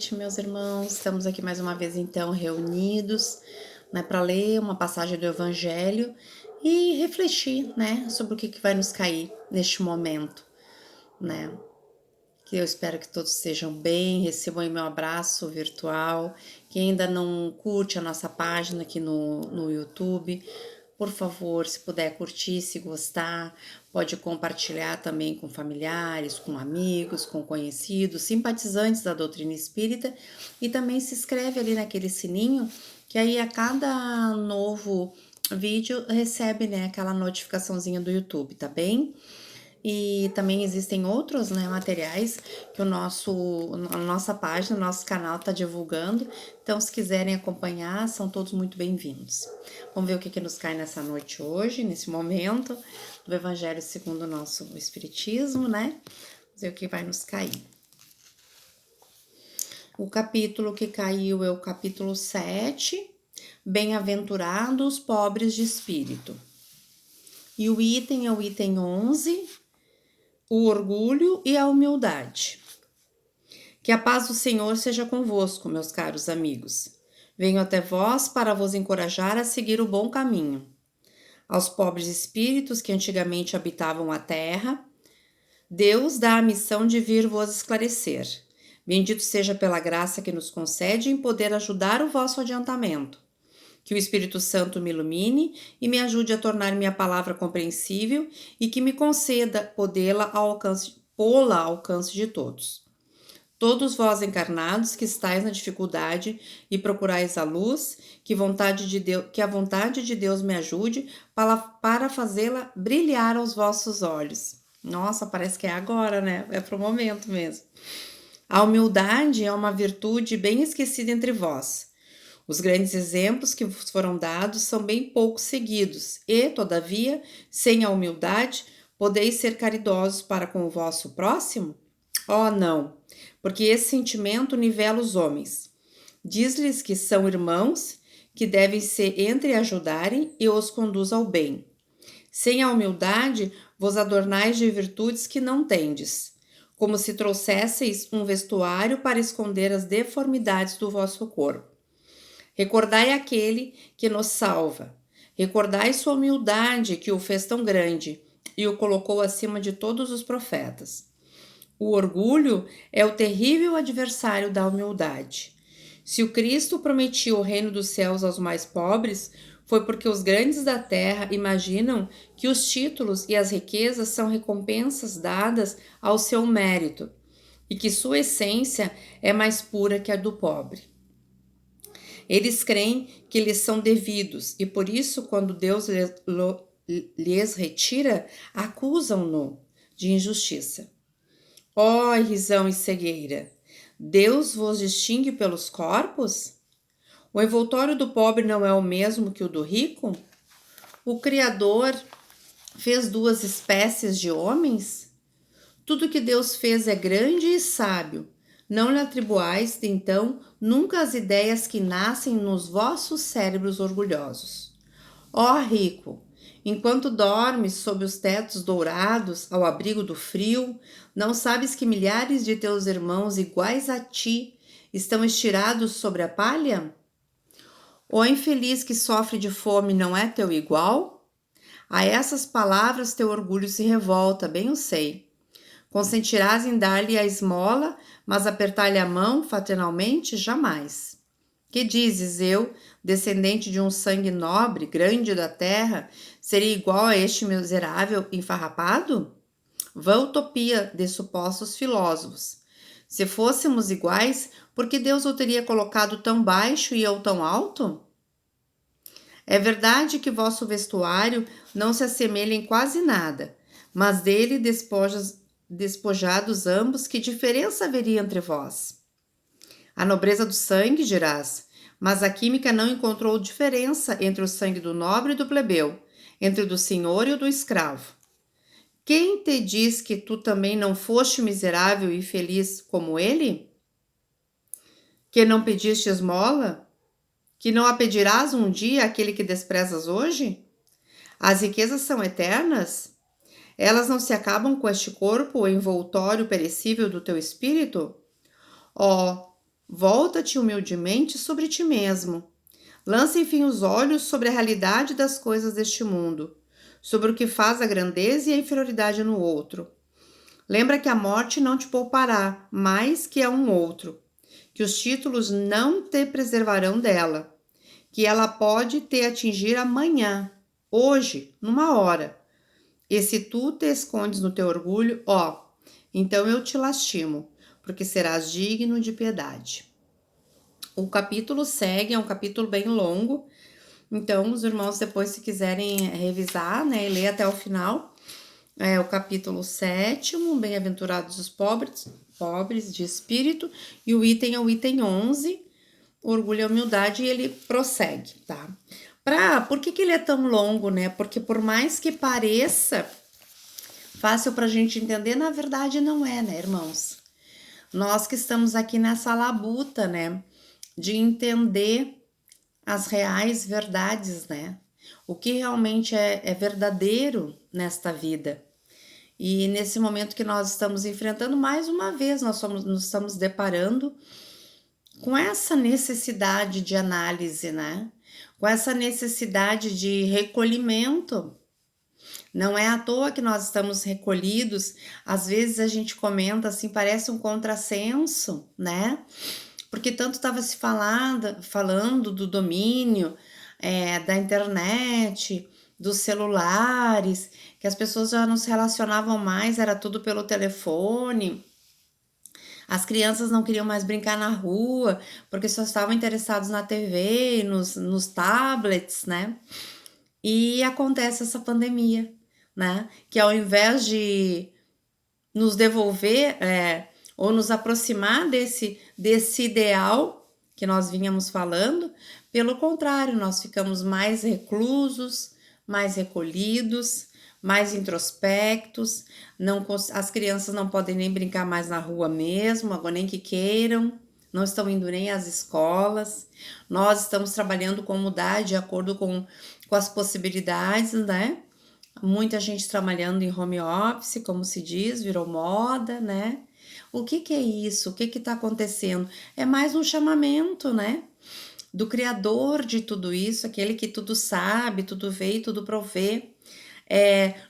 noite, meus irmãos. Estamos aqui mais uma vez, então, reunidos, né, para ler uma passagem do Evangelho e refletir, né, sobre o que vai nos cair neste momento, né? Que eu espero que todos estejam bem, recebam aí meu abraço virtual. Quem ainda não curte a nossa página aqui no YouTube, por favor, se puder curtir, se gostar, pode compartilhar também com familiares, com amigos, com conhecidos, simpatizantes da doutrina espírita, e também se inscreve ali naquele sininho, que aí a cada novo vídeo recebe, né, aquela notificaçãozinha do YouTube, tá bem? E também existem outros, né, materiais que a nossa página, nosso canal está divulgando. Então, se quiserem acompanhar, são todos muito bem-vindos. Vamos ver o que nos cai nessa noite hoje, nesse momento, do Evangelho segundo o nosso Espiritismo, né? Vamos ver o que vai nos cair. O capítulo que caiu é o capítulo 7, Bem-aventurados pobres de espírito. E o item é o item 11, o orgulho e a humildade. Que a paz do Senhor seja convosco, meus caros amigos. Venho até vós para vos encorajar a seguir o bom caminho. Aos pobres espíritos que antigamente habitavam a terra, Deus dá a missão de vir vos esclarecer. Bendito seja pela graça que nos concede em poder ajudar o vosso adiantamento. Que o Espírito Santo me ilumine e me ajude a tornar minha palavra compreensível e que me conceda pô-la ao alcance de todos. Todos vós encarnados que estáis na dificuldade e procurais a luz, que a vontade de Deus me ajude para fazê-la brilhar aos vossos olhos. Nossa, parece que é agora, né? É pro momento mesmo. A humildade é uma virtude bem esquecida entre vós. Os grandes exemplos que vos foram dados são bem pouco seguidos e, todavia, sem a humildade, podeis ser caridosos para com o vosso próximo? Oh, não, porque esse sentimento nivela os homens. Diz-lhes que são irmãos, que devem se entreajudarem e os conduz ao bem. Sem a humildade, vos adornais de virtudes que não tendes, como se trouxesseis um vestuário para esconder as deformidades do vosso corpo. Recordai aquele que nos salva. Recordai sua humildade que o fez tão grande e o colocou acima de todos os profetas. O orgulho é o terrível adversário da humildade. Se o Cristo prometia o reino dos céus aos mais pobres, foi porque os grandes da terra imaginam que os títulos e as riquezas são recompensas dadas ao seu mérito e que sua essência é mais pura que a do pobre. Eles creem que lhes são devidos e por isso, quando Deus lhes retira, acusam-no de injustiça. Ó irrisão e cegueira! Deus vos distingue pelos corpos? O envoltório do pobre não é o mesmo que o do rico? O Criador fez duas espécies de homens? Tudo que Deus fez é grande e sábio. Não lhe atribuais, então, nunca as ideias que nascem nos vossos cérebros orgulhosos. Ó rico! Enquanto dormes sob os tetos dourados, ao abrigo do frio, não sabes que milhares de teus irmãos iguais a ti estão estirados sobre a palha? O infeliz que sofre de fome não é teu igual? A essas palavras teu orgulho se revolta, bem eu sei. Consentirás em dar-lhe a esmola, mas apertar-lhe a mão fraternalmente? Jamais. Que dizes eu, descendente de um sangue nobre, grande da terra, seria igual a este miserável enfarrapado? Vã utopia de supostos filósofos. Se fôssemos iguais, por que Deus o teria colocado tão baixo e eu tão alto? É verdade que vosso vestuário não se assemelha em quase nada, mas dele despojados ambos, que diferença haveria entre vós? A nobreza do sangue, dirás, mas a química não encontrou diferença entre o sangue do nobre e do plebeu, entre o do senhor e o do escravo. Quem te diz que tu também não foste miserável e feliz como ele? Que não pediste esmola? Que não a pedirás um dia àquele que desprezas hoje? As riquezas são eternas? Elas não se acabam com este corpo, o envoltório perecível do teu espírito? Oh, Volta-te humildemente sobre ti mesmo. Lança, enfim, os olhos sobre a realidade das coisas deste mundo, sobre o que faz a grandeza e a inferioridade no outro. Lembra que a morte não te poupará, mais que a um outro, que os títulos não te preservarão dela, que ela pode te atingir amanhã, hoje, numa hora. E se tu te escondes no teu orgulho, ó, então eu te lastimo, porque serás digno de piedade. O capítulo segue, é um capítulo bem longo, então os irmãos depois, se quiserem revisar, né, e ler até o final, é o capítulo 7º, bem-aventurados os pobres de espírito, e o item é o item 11, orgulho e humildade, e ele prossegue, tá? Por que ele é tão longo, né? Porque por mais que pareça fácil pra gente entender, na verdade não é, né, irmãos? Nós que estamos aqui nessa labuta, né, de entender as reais verdades, né? O que realmente é verdadeiro nesta vida. E nesse momento que nós estamos enfrentando, mais uma vez, nos estamos deparando com essa necessidade de análise, né? Com essa necessidade de recolhimento. Não é à toa que nós estamos recolhidos. Às vezes a gente comenta assim, parece um contrassenso, né? Porque tanto estava se falando do domínio da internet, dos celulares, que as pessoas já não se relacionavam mais, era tudo pelo telefone. As crianças não queriam mais brincar na rua, porque só estavam interessados na TV, nos tablets, né? E acontece essa pandemia, né? Que ao invés de nos devolver ou nos aproximar desse ideal que nós vínhamos falando, pelo contrário, nós ficamos mais reclusos, mais recolhidos, mais introspectos, as crianças não podem nem brincar mais na rua mesmo, agora nem que queiram, não estão indo nem às escolas, nós estamos trabalhando com mudar de acordo com as possibilidades, né? Muita gente trabalhando em home office, como se diz, virou moda, né? O que é isso? O que está acontecendo? É mais um chamamento, né? Do Criador de tudo isso, aquele que tudo sabe, tudo vê e tudo provê,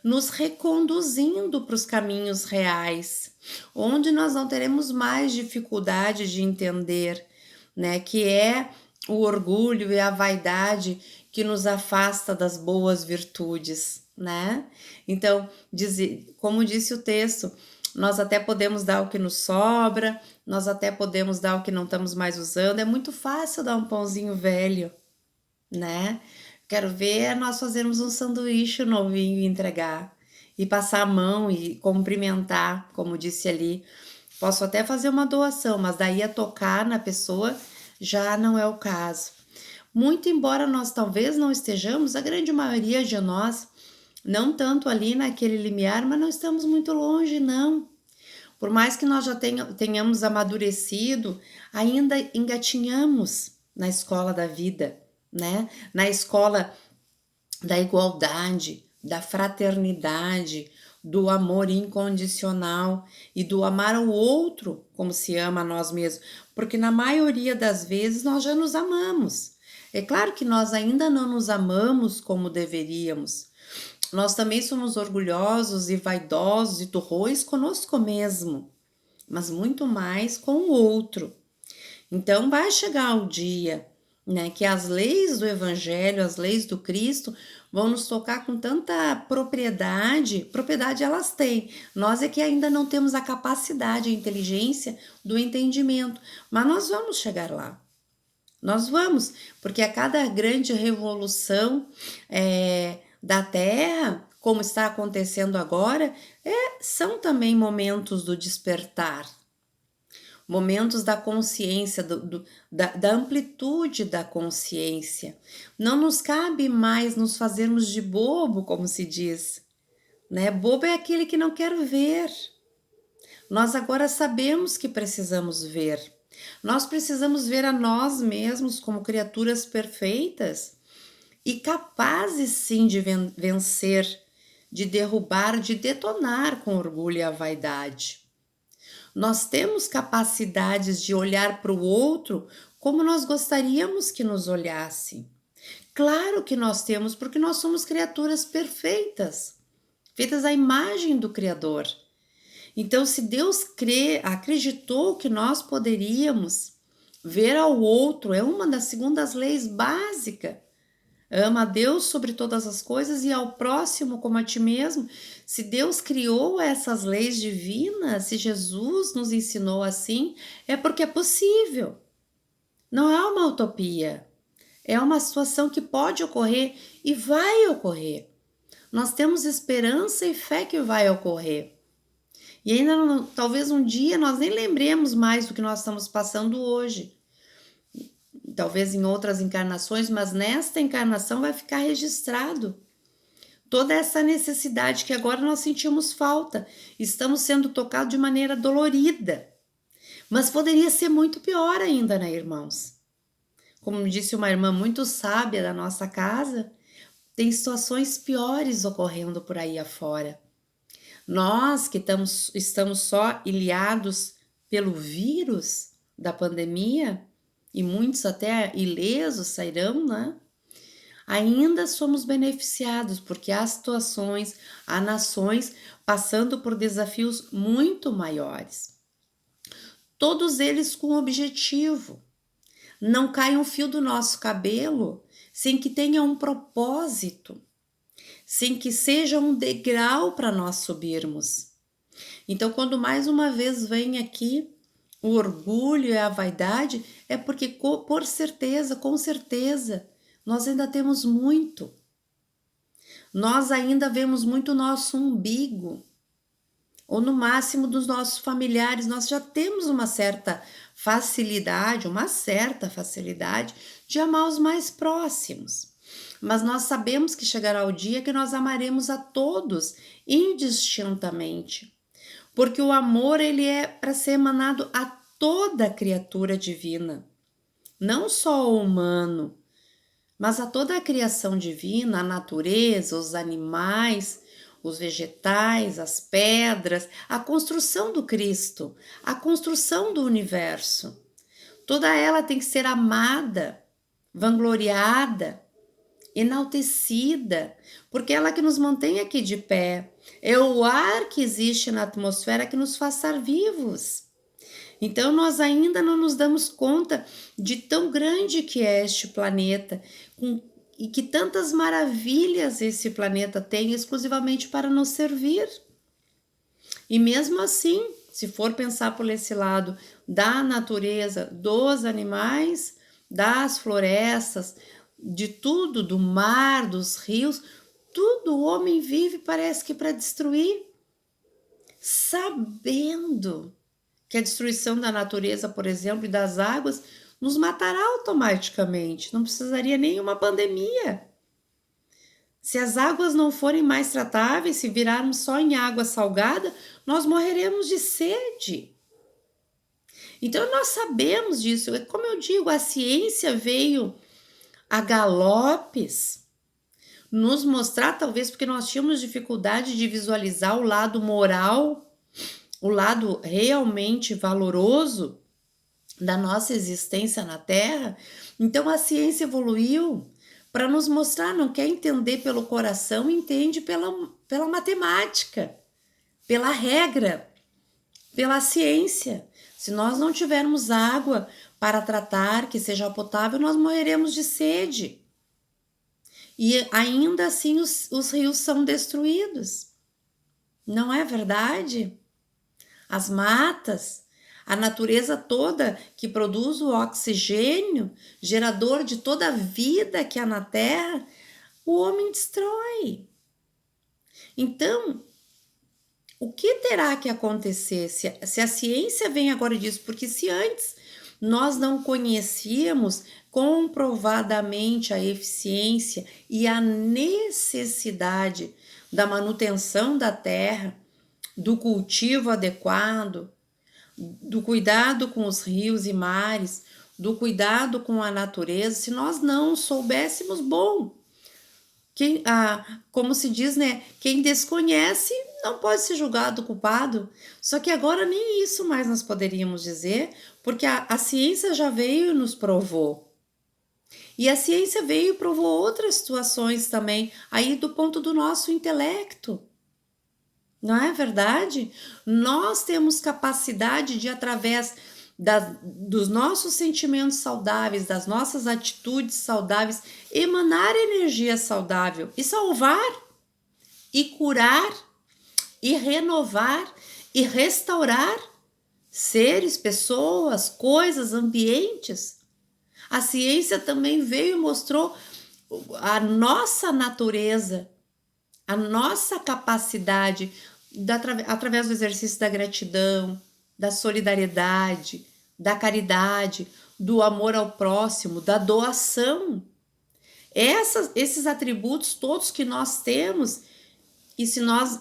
nos reconduzindo para os caminhos reais, onde nós não teremos mais dificuldade de entender, né? Que é o orgulho e a vaidade que nos afasta das boas virtudes, né? Então, como disse o texto, nós até podemos dar o que nos sobra, nós até podemos dar o que não estamos mais usando. É muito fácil dar um pãozinho velho, né? Quero ver nós fazermos um sanduíche novinho e entregar, e passar a mão e cumprimentar, como disse ali. Posso até fazer uma doação, mas daí a tocar na pessoa já não é o caso. Muito embora nós talvez não estejamos, a grande maioria de nós, não tanto ali naquele limiar, mas não estamos muito longe, não. Por mais que nós já tenhamos amadurecido, ainda engatinhamos na escola da vida, né? Na escola da igualdade, da fraternidade, do amor incondicional e do amar ao outro como se ama a nós mesmos, porque na maioria das vezes nós já nos amamos. É claro que nós ainda não nos amamos como deveríamos. Nós também somos orgulhosos e vaidosos e turrões conosco mesmo, mas muito mais com o outro. Então vai chegar o dia, né, que as leis do Evangelho, as leis do Cristo, vão nos tocar com tanta propriedade. Propriedade elas têm, nós é que ainda não temos a capacidade, a inteligência do entendimento, mas nós vamos chegar lá. Nós vamos, porque a cada grande revolução da Terra, como está acontecendo agora, são também momentos do despertar, momentos da consciência, da amplitude da consciência. Não nos cabe mais nos fazermos de bobo, como se diz, né? Bobo é aquele que não quer ver. Nós agora sabemos que precisamos ver. Nós precisamos ver a nós mesmos como criaturas perfeitas e capazes sim de vencer, de derrubar, de detonar com orgulho e a vaidade. Nós temos capacidades de olhar para o outro como nós gostaríamos que nos olhasse. Claro que nós temos, porque nós somos criaturas perfeitas, feitas à imagem do Criador. Então, se Deus acreditou que nós poderíamos ver ao outro, é uma das segundas leis básicas. Ama a Deus sobre todas as coisas e ao próximo como a ti mesmo. Se Deus criou essas leis divinas, se Jesus nos ensinou assim, é porque é possível. Não é uma utopia. É uma situação que pode ocorrer e vai ocorrer. Nós temos esperança e fé que vai ocorrer. E ainda talvez um dia nós nem lembremos mais do que nós estamos passando hoje. Talvez em outras encarnações, mas nesta encarnação vai ficar registrado toda essa necessidade que agora nós sentimos falta. Estamos sendo tocados de maneira dolorida. Mas poderia ser muito pior ainda, né, irmãos? Como me disse uma irmã muito sábia da nossa casa, tem situações piores ocorrendo por aí afora. Nós que estamos só ilhados pelo vírus da pandemia, e muitos até ilesos sairão, né? Ainda somos beneficiados, porque há situações, há nações passando por desafios muito maiores. Todos eles com objetivo. Não cai um fio do nosso cabelo sem que tenha um propósito, sem que seja um degrau para nós subirmos. Então, quando mais uma vez vem aqui o orgulho e a vaidade, é porque por certeza, com certeza, nós ainda temos muito. Nós ainda vemos muito o nosso umbigo, ou no máximo dos nossos familiares. Nós já temos uma certa facilidade de amar os mais próximos. Mas nós sabemos que chegará o dia que nós amaremos a todos indistintamente. Porque o amor, ele é para ser emanado a toda criatura divina. Não só ao humano, mas a toda a criação divina, a natureza, os animais, os vegetais, as pedras, a construção do Cristo, a construção do universo. Toda ela tem que ser amada, vangloriada, enaltecida, porque ela que nos mantém aqui de pé. É o ar que existe na atmosfera que nos faz estar vivos. Então, nós ainda não nos damos conta de tão grande que é este planeta e que tantas maravilhas esse planeta tem exclusivamente para nos servir. E mesmo assim, se for pensar por esse lado da natureza, dos animais, das florestas, de tudo, do mar, dos rios, tudo o homem vive parece que para destruir, sabendo que a destruição da natureza, por exemplo, e das águas nos matará automaticamente, não precisaria nenhuma pandemia. Se as águas não forem mais tratáveis, se virarmos só em água salgada, nós morreremos de sede. Então nós sabemos disso. Como eu digo, a ciência veio a galopes nos mostrar, talvez porque nós tínhamos dificuldade de visualizar o lado moral, o lado realmente valoroso da nossa existência na Terra. Então a ciência evoluiu para nos mostrar, não quer entender pelo coração, entende pela matemática, pela regra, pela ciência. Se nós não tivermos água para tratar, que seja potável, nós morreremos de sede. E ainda assim os rios são destruídos. Não é verdade? As matas, a natureza toda que produz o oxigênio, gerador de toda a vida que há na Terra, o homem destrói. Então, o que terá que acontecer se a ciência vem agora e diz? Porque se antes nós não conhecíamos comprovadamente a eficiência e a necessidade da manutenção da terra, do cultivo adequado, do cuidado com os rios e mares, do cuidado com a natureza, se nós não soubéssemos, como se diz, né? Quem desconhece não pode ser julgado culpado. Só que agora nem isso mais nós poderíamos dizer, porque a ciência já veio e nos provou. E a ciência veio e provou outras situações também, aí do ponto do nosso intelecto. Não é verdade? Nós temos capacidade de, através dos nossos sentimentos saudáveis, das nossas atitudes saudáveis, emanar energia saudável e salvar, e curar, e renovar, e restaurar seres, pessoas, coisas, ambientes. A ciência também veio e mostrou a nossa natureza, a nossa capacidade, através do exercício da gratidão, da solidariedade, da caridade, do amor ao próximo, da doação. Esses atributos todos que nós temos, e se nós,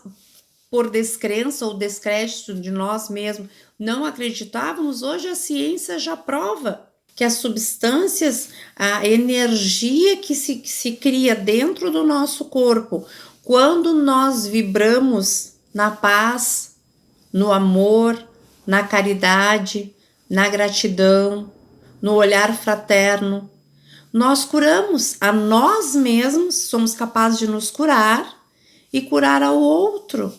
por descrença ou descrédito de nós mesmos, não acreditávamos, hoje a ciência já prova que as substâncias, a energia que se cria dentro do nosso corpo, quando nós vibramos na paz, no amor, na caridade, na gratidão, no olhar fraterno, nós curamos a nós mesmos, somos capazes de nos curar e curar ao outro.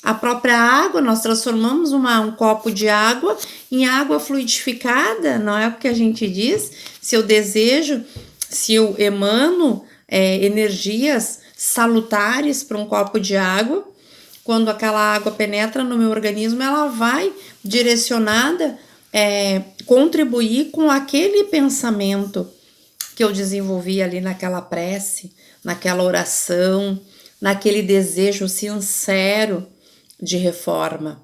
A própria água, nós transformamos um copo de água em água fluidificada, não é o que a gente diz? Se eu desejo, se eu emano energias salutares para um copo de água, quando aquela água penetra no meu organismo, ela vai direcionada, contribuir com aquele pensamento que eu desenvolvi ali naquela prece, naquela oração, naquele desejo sincero de reforma.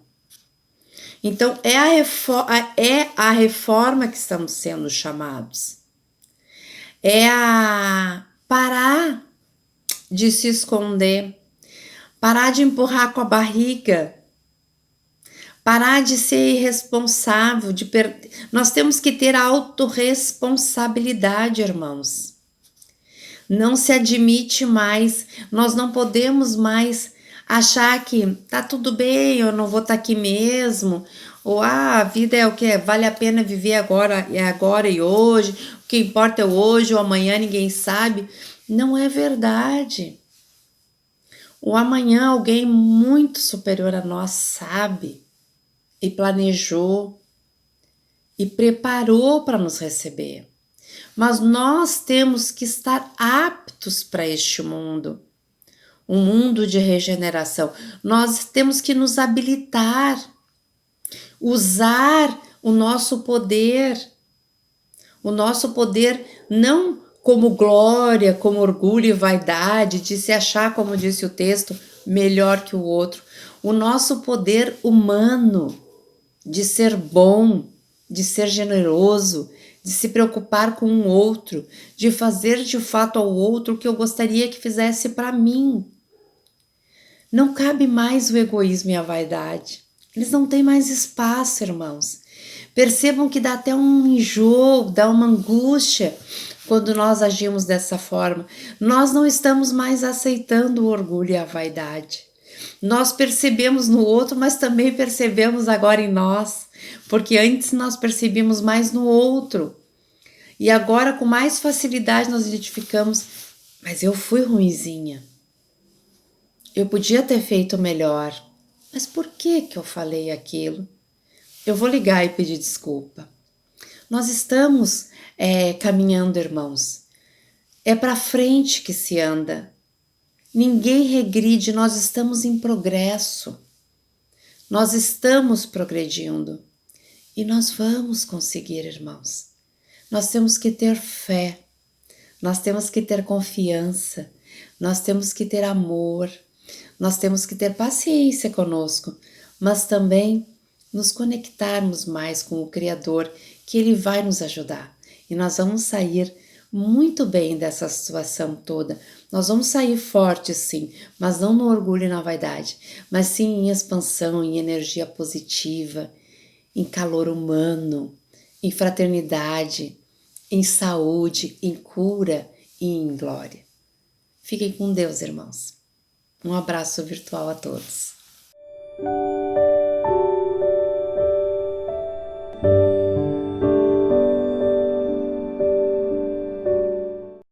Então, é a reforma que estamos sendo chamados. É a parar de se esconder, parar de empurrar com a barriga, parar de ser irresponsável, nós temos que ter autorresponsabilidade, irmãos. Não se admite mais, nós não podemos mais achar que tá tudo bem, eu não vou estar aqui mesmo, ou a vida é o que vale a pena viver agora, e hoje, o que importa é o hoje, o amanhã ninguém sabe. Não é verdade. O amanhã alguém muito superior a nós sabe, e planejou, e preparou para nos receber. Mas nós temos que estar aptos para este mundo. Um mundo de regeneração. Nós temos que nos habilitar, usar o nosso poder não como glória, como orgulho e vaidade, de se achar, como disse o texto, melhor que o outro. O nosso poder humano, de ser bom, de ser generoso, de se preocupar com o outro, de fazer de fato ao outro o que eu gostaria que fizesse para mim. Não cabe mais o egoísmo e a vaidade. Eles não têm mais espaço, irmãos. Percebam que dá até um enjoo, dá uma angústia quando nós agimos dessa forma. Nós não estamos mais aceitando o orgulho e a vaidade. Nós percebemos no outro, mas também percebemos agora em nós, porque antes nós percebíamos mais no outro. E agora, com mais facilidade, nós identificamos, mas eu fui ruinzinha. Eu podia ter feito melhor, mas por que eu falei aquilo? Eu vou ligar e pedir desculpa. Nós estamos caminhando, irmãos. É para frente que se anda. Ninguém regride, nós estamos em progresso. Nós estamos progredindo. E nós vamos conseguir, irmãos. Nós temos que ter fé. Nós temos que ter confiança. Nós temos que ter amor. Nós temos que ter paciência conosco, mas também nos conectarmos mais com o Criador, que Ele vai nos ajudar. E nós vamos sair muito bem dessa situação toda. Nós vamos sair fortes, sim, mas não no orgulho e na vaidade, mas sim em expansão, em energia positiva, em calor humano, em fraternidade, em saúde, em cura e em glória. Fiquem com Deus, irmãos. Um abraço virtual a todos.